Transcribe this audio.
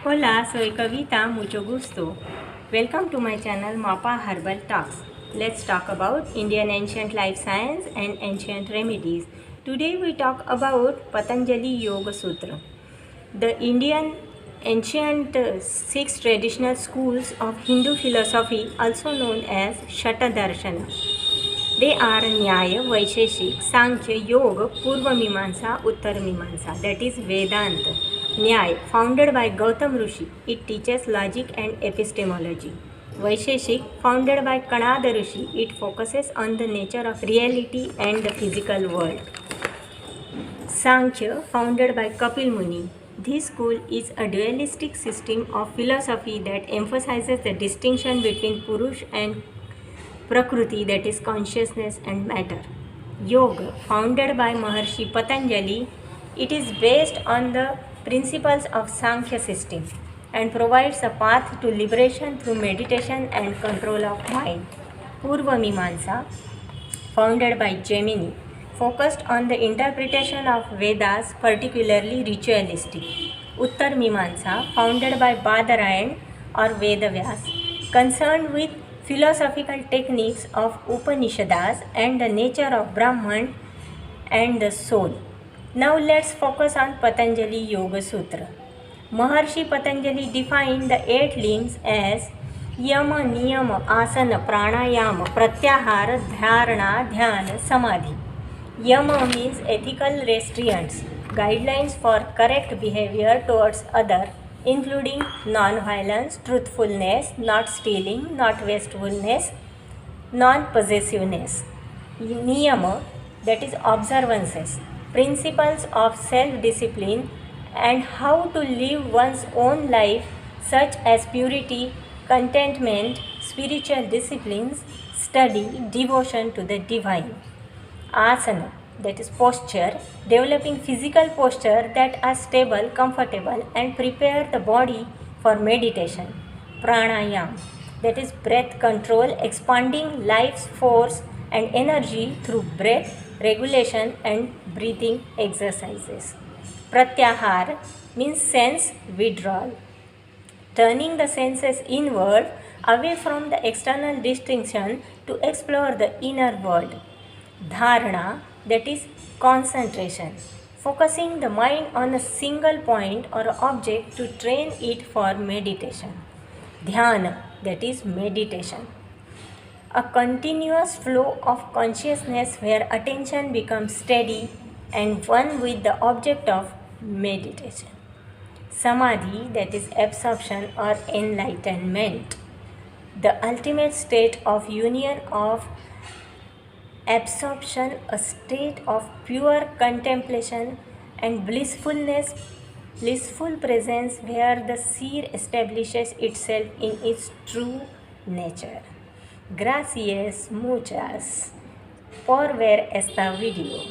Hola, soy Kavita, mucho gusto. Welcome to my channel Mapa Herbal Talks. Let's talk about Indian ancient life science and ancient remedies. Today we talk about Patanjali Yoga Sutra. The Indian ancient six traditional schools of Hindu philosophy, also known as Shatadarshana. They are Nyaya, Vaisheshik, Sankhya, Yoga, Purva Mimamsa, Uttar Mimamsa, that is Vedanta. Nyaya, founded by Gautam Rishi, it teaches logic and epistemology. Vaisheshik, founded by Kanada Rishi, it focuses on the nature of reality and the physical world. Sankhya, founded by Kapil Muni. This school is a dualistic system of philosophy that emphasizes the distinction between Purush and Prakriti, that is consciousness and matter. Yoga, founded by Maharshi Patanjali, it is based on the principles of Sankhya system and provides a path to liberation through meditation and control of mind. Purva Mimamsa, founded by Gemini, focused on the interpretation of Vedas, particularly ritualistic. Uttar Mimamsa, founded by Badarayan or Vedavyas, concerned with philosophical techniques of Upanishads and the nature of Brahman and the soul. Now let's focus on Patanjali Yoga Sutra. Maharshi Patanjali defined the eight limbs as Yama, Niyama, Asana, Pranayama, Pratyahara, Dharana, Dhyana, Samadhi. Yama means ethical restraints, guidelines for correct behavior towards others, including non-violence, truthfulness, not stealing, not wastefulness, non-possessiveness. Niyama, that is observances, principles of self-discipline and how to live one's own life, such as purity, contentment, spiritual disciplines, study, devotion to the divine. Asana, that is posture, developing physical posture that are stable, comfortable and prepare the body for meditation. Pranayam, that is breath control, expanding life's force and energy through breath regulation and breathing exercises. Pratyahar means sense withdrawal, turning the senses inward away from the external distinction to explore the inner world. Dharana, that is concentration, focusing the mind on a single point or object to train it for meditation. Dhyana, that is meditation, a continuous flow of consciousness where attention becomes steady and one with the object of meditation. Samadhi, that is absorption or enlightenment, the ultimate state of union of absorption, a state of pure contemplation and blissful presence where the seer establishes itself in its true nature. Gracias, muchas, por ver esta video.